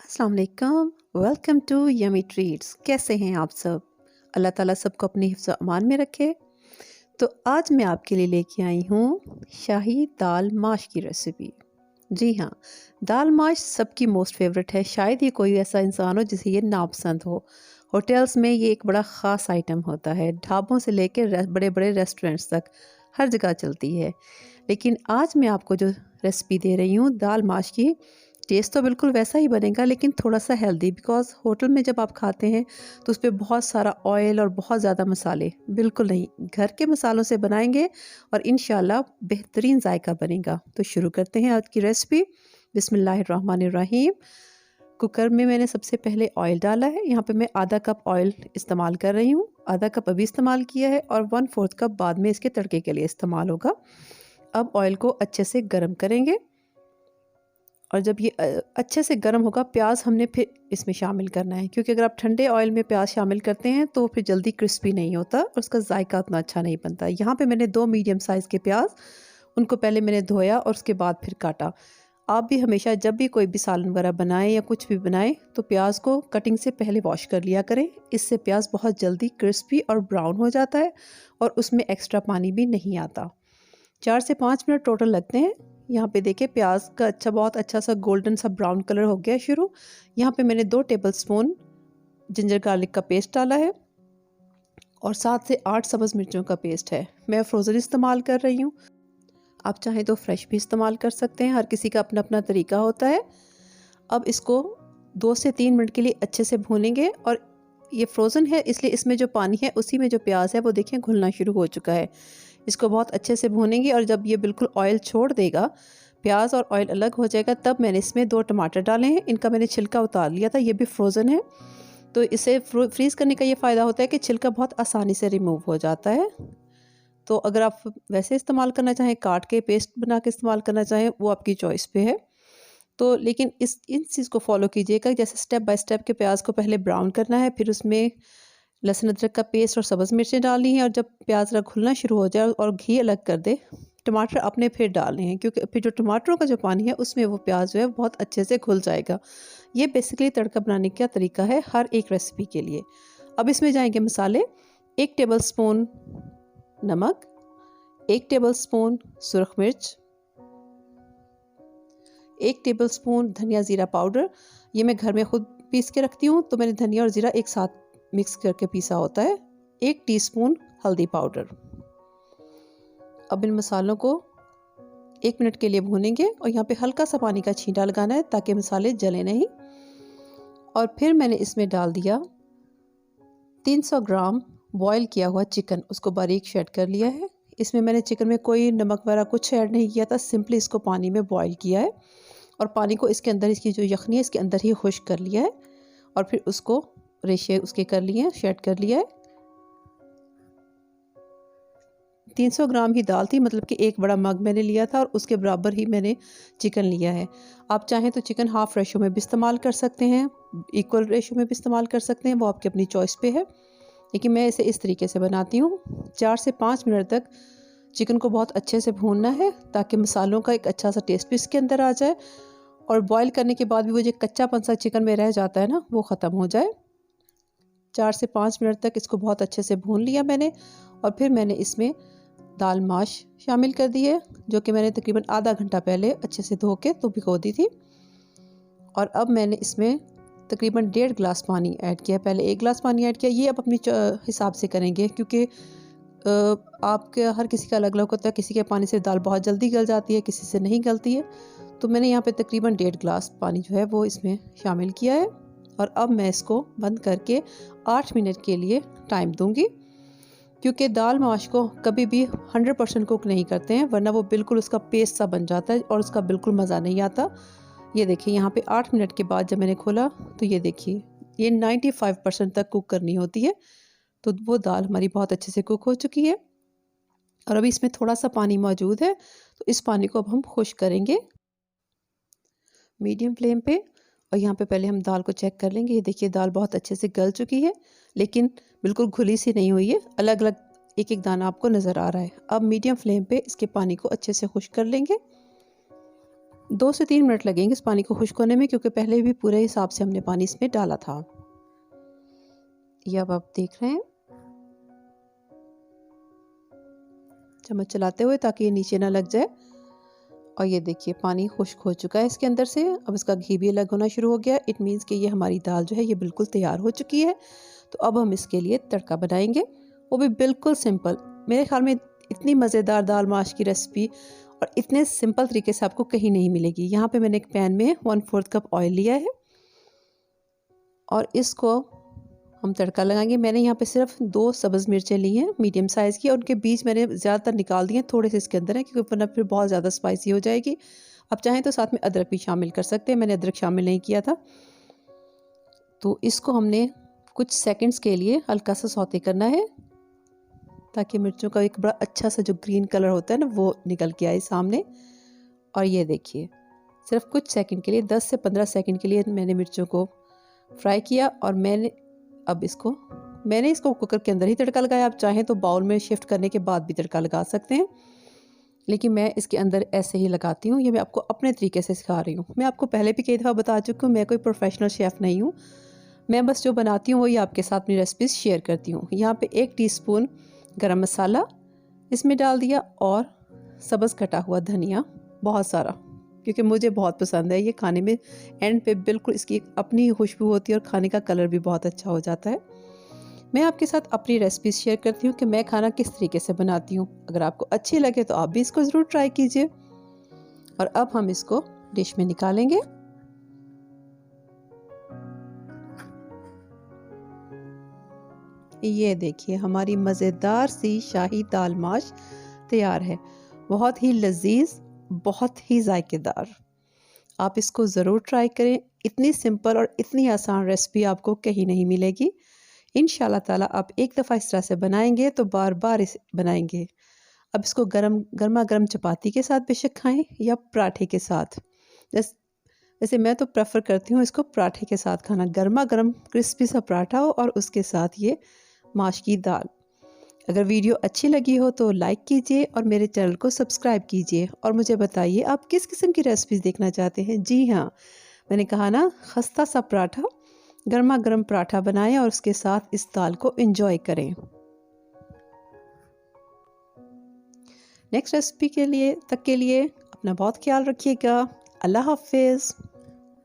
अस्सलाम वालेकुम। Welcome to yummy treats. कैसे हैं आप सब? अल्लाह ताला सबको अपने हिफ्ज़ अमान में रखे। तो आज मैं आपके लिए लेके आई हूँ शाही दाल माश की रेसिपी। जी हाँ, दाल माश सबकी मोस्ट फेवरेट है। शायद ही कोई ऐसा इंसान हो जिसे ये नापसंद हो। होटल्स में ये एक बड़ा ख़ास आइटम होता है। ढाबों से लेकर बड़े बड़े रेस्टोरेंट्स तक हर जगह चलती है। लेकिन आज मैं आपको जो रेसिपी दे रही हूँ दाल माश की, टेस्ट तो बिल्कुल वैसा ही बनेगा लेकिन थोड़ा-सा हेल्दी, बिकॉज़ होटल में जब आप खाते हैं तो उसपे बहुत सारा ऑयल और बहुत ज़्यादा मसाले, बिल्कुल नहीं, घर के मसालों से बनाएँगे और इंशाल्लाह बेहतरीन ज़ायका बनेगा। तो शुरू करते हैं आज की रेसिपी। बिस्मिल्लाहिर्रहमानिर्रहीम। कुकर में मैंने सबसे पहले ऑयल डाला है। यहाँ पे मैं आधा कप ऑयल इस्तेमाल कर रही हूँ। आधा कप अभी इस्तेमाल किया है और 1/4 कप बाद में इसके तड़के के लिए इस्तेमाल होगा। अब ऑयल को अच्छे से गरम करेंगे और जब ये अच्छे से गर्म होगा, प्याज हमने फिर इसमें शामिल करना है, क्योंकि अगर आप ठंडे ऑयल में प्याज शामिल करते हैं तो फिर जल्दी क्रिस्पी नहीं होता और उसका जायका उतना अच्छा नहीं बनता। यहाँ पे मैंने 2 मीडियम साइज़ के प्याज, उनको पहले मैंने धोया और उसके बाद फिर काटा। आप भी हमेशा जब भी कोई भी सालन वगैरह बनाएं या कुछ भी बनाएं तो प्याज को कटिंग से पहले वॉश कर लिया करें। इससे प्याज बहुत जल्दी क्रिस्पी और ब्राउन हो जाता है और उसमें एक्स्ट्रा पानी भी नहीं आता। 4 से 5 मिनट टोटल लगते हैं। यहाँ पे देखिए प्याज का बहुत अच्छा सा गोल्डन सा ब्राउन कलर हो गया शुरू। यहाँ पे मैंने 2 टेबलस्पून जिंजर गार्लिक का पेस्ट डाला है और 7 से 8 सब्ज़ मिर्चों का पेस्ट है। मैं फ्रोज़न इस्तेमाल कर रही हूँ, आप चाहें तो फ्रेश भी इस्तेमाल कर सकते हैं। हर किसी का अपना अपना तरीका होता है। अब इसको 2 से 3 मिनट के लिए अच्छे से भूनेंगे और ये फ्रोज़न है इसलिए इसमें जो पानी है उसी में जो प्याज है वो देखिए घुलना शुरू हो चुका है। इसको बहुत अच्छे से भूनेंगे और जब ये बिल्कुल ऑयल छोड़ देगा, प्याज और ऑयल अलग हो जाएगा, तब मैंने इसमें 2 टमाटर डाले हैं। इनका मैंने छिलका उतार लिया था, ये भी फ्रोज़न है। तो इसे फ्रीज़ करने का ये फ़ायदा होता है कि छिलका बहुत आसानी से रिमूव हो जाता है। तो अगर आप वैसे इस्तेमाल करना चाहें, काट के पेस्ट बना के इस्तेमाल करना चाहें, वो आपकी चॉइस पे है। तो लेकिन इन चीज़ को फॉलो कीजिएगा, जैसे स्टेप बाय स्टेप के प्याज को पहले ब्राउन करना है, फिर उसमें लहसुन अदरक का पेस्ट और सब्ज़ मिर्चें डालनी हैं और जब प्याज जरा घुलना शुरू हो जाए और घी अलग कर दे, टमाटर अपने फिर डालने हैं, क्योंकि फिर जो टमाटरों का जो पानी है उसमें वो प्याज जो है बहुत अच्छे से घुल जाएगा। ये बेसिकली तड़का बनाने का तरीका है हर एक रेसिपी के लिए। अब इसमें जाएंगे मसाले। 1 टेबलस्पून नमक, 1 टेबलस्पून सुरख मिर्च, 1 टेबलस्पून धनिया ज़ीरा पाउडर। ये मैं घर में खुद पीस के रखती हूँ, तो मैंने धनिया और ज़ीरा एक साथ मिक्स करके पीसा होता है। 1 टीस्पून हल्दी पाउडर। अब इन मसालों को 1 मिनट के लिए भूनेंगे और यहाँ पे हल्का सा पानी का छींटा लगाना है ताकि मसाले जले नहीं। और फिर मैंने इसमें डाल दिया 300 ग्राम बॉयल किया हुआ चिकन, उसको बारीक शेड कर लिया है। इसमें मैंने चिकन में कोई नमक वगैरह कुछ ऐड नहीं किया था, सिंपली इसको पानी में बॉयल किया है और पानी को इसके अंदर, इसकी जो यखनी है इसके अंदर ही खुश्क कर लिया है और फिर उसको रेशे उसके कर लिए हैं, शेड कर लिया है। 300 ग्राम ही दाल थी, मतलब कि एक बड़ा मग मैंने लिया था और उसके बराबर ही मैंने चिकन लिया है। आप चाहें तो चिकन हाफ़ रेशो में भी इस्तेमाल कर सकते हैं, इक्वल रेशो में भी इस्तेमाल कर सकते हैं, वो आपकी अपनी चॉइस पे है। लेकिन मैं इसे इस तरीके से बनाती हूँ। 4 से 5 मिनट तक चिकन को बहुत अच्छे से भूनना है ताकि मसालों का एक अच्छा सा टेस्ट भी इसके अंदर आ जाए और बॉयल करने के बाद भी वो जो कच्चापन सा चिकन में रह जाता है ना, वो ख़त्म हो जाए। 4 से 5 मिनट तक इसको बहुत अच्छे से भून लिया मैंने और फिर मैंने इसमें दाल माश शामिल कर दी है, जो कि मैंने तकरीबन आधा घंटा पहले अच्छे से धो के तो भिगो दी थी। और अब मैंने इसमें तकरीबन 1.5 गिलास पानी ऐड किया। पहले 1 गिलास पानी ऐड किया। ये आप अपनी हिसाब से करेंगे, क्योंकि आपके हर किसी का अलग अलग होता है। किसी के पानी से दाल बहुत जल्दी गल जाती है, किसी से नहीं गलती है। तो मैंने यहाँ पे तकरीबन 1.5 गिलास पानी जो है वो इसमें शामिल किया है और अब मैं इसको बंद करके 8 मिनट के लिए टाइम दूंगी, क्योंकि दाल माश को कभी भी 100% कुक नहीं करते हैं, वरना वो बिल्कुल उसका पेस्ट सा बन जाता है और उसका बिल्कुल मज़ा नहीं आता। ये देखिए यहाँ पे 8 मिनट के बाद जब मैंने खोला तो ये देखिए ये 95% तक कुक करनी होती है। तो वो दाल हमारी बहुत अच्छे से कुक हो चुकी है और अभी इसमें थोड़ा सा पानी मौजूद है, तो इस पानी को अब हम खुश्क करेंगे मीडियम फ्लेम पे। और यहाँ पे पहले हम दाल को चेक कर लेंगे। ये देखिए दाल बहुत अच्छे से गल चुकी है, लेकिन बिल्कुल घुली सी नहीं हुई है, अलग अलग एक एक दाना आपको नज़र आ रहा है। अब मीडियम फ्लेम पे इसके पानी को अच्छे से खुश्क कर लेंगे। 2 से 3 मिनट लगेंगे इस पानी को खुश्क होने में, क्योंकि पहले भी पूरे हिसाब से हमने पानी इसमें डाला था। ये अब आप देख रहे हैं चम्मच चलाते हुए, ताकि ये नीचे ना लग जाए। और ये देखिए पानी खुश्क हो चुका है इसके अंदर से, अब इसका घी भी अलग होना शुरू हो गया। इट मीन्स कि ये हमारी दाल जो है ये बिल्कुल तैयार हो चुकी है। तो अब हम इसके लिए तड़का बनाएंगे, वो भी बिल्कुल सिंपल। मेरे ख्याल में इतनी मज़ेदार दाल माश की रेसिपी और इतने सिंपल तरीके से आपको कहीं नहीं मिलेगी। यहाँ पे मैंने एक पैन में 1/4 कप ऑयल लिया है और इसको हम तड़का लगाएंगे। मैंने यहाँ पे सिर्फ 2 सब्ज़ मिर्चें ली हैं मीडियम साइज़ की, और उनके बीज मैंने ज़्यादातर निकाल दिए, थोड़े से इसके अंदर है, क्योंकि वरना फिर बहुत ज़्यादा स्पाइसी हो जाएगी। आप चाहें तो साथ में अदरक भी शामिल कर सकते हैं, मैंने अदरक शामिल नहीं किया था। तो इसको हमने कुछ सेकंड्स के लिए हल्का सा सौते करना है, ताकि मिर्चों का एक बड़ा अच्छा सा जो ग्रीन कलर होता है ना वो निकल के आए सामने। और ये देखिए सिर्फ कुछ सेकंड के लिए, 10 से 15 सेकंड के लिए मैंने मिर्चों को फ्राई किया। और मैंने इसको कुकर के अंदर ही तड़का लगाया। आप चाहें तो बाउल में शिफ्ट करने के बाद भी तड़का लगा सकते हैं, लेकिन मैं इसके अंदर ऐसे ही लगाती हूँ। ये मैं आपको अपने तरीके से सिखा रही हूँ। मैं आपको पहले भी कई दफ़ा बता चुकी हूँ, मैं कोई प्रोफेशनल शेफ़ नहीं हूँ। मैं बस जो बनाती हूँ वही आपके साथ अपनी रेसिपीज़ शेयर करती हूँ। यहाँ पे 1 टीस्पून गरम मसाला इसमें डाल दिया, और सब्ज़ कटा हुआ धनिया बहुत सारा, क्योंकि मुझे बहुत पसंद है ये खाने में। एंड पे बिल्कुल इसकी एक अपनी ही खुशबू होती है और खाने का कलर भी बहुत अच्छा हो जाता है। मैं आपके साथ अपनी रेसिपीज़ शेयर करती हूँ कि मैं खाना किस तरीके से बनाती हूँ। अगर आपको अच्छी लगे तो आप भी इसको ज़रूर ट्राई कीजिए। और अब हम इसको डिश में निकालेंगे। ये देखिए हमारी मज़ेदार सी शाही दाल माश तैयार है। बहुत ही लजीज, बहुत ही जायकेदार। आप इसको ज़रूर ट्राई करें। इतनी सिंपल और इतनी आसान रेसिपी आपको कहीं नहीं मिलेगी। इंशाल्लाह ताला आप एक दफ़ा इस तरह से बनाएंगे तो बार बार इसे बनाएंगे। अब इसको गर्मा गर्म चपाती के साथ बेशक खाएं या पराठे के साथ। वैसे मैं तो प्रेफर करती हूँ इसको पराठे के साथ खाना। गर्मा गर्म क्रिस्पी सा पराठा हो और उसके साथ ये माश की दाल। अगर वीडियो अच्छी लगी हो तो लाइक कीजिए और मेरे चैनल को सब्सक्राइब कीजिए, और मुझे बताइए आप किस किस्म की रेसिपीज़ देखना चाहते हैं। जी हाँ, मैंने कहा ना, खस्ता सा पराठा, गर्मा गर्म पराठा बनाएं और उसके साथ इस दाल को एंजॉय करें। नेक्स्ट रेसिपी के लिए अपना बहुत ख्याल रखिएगा। अल्लाह हाफिज़।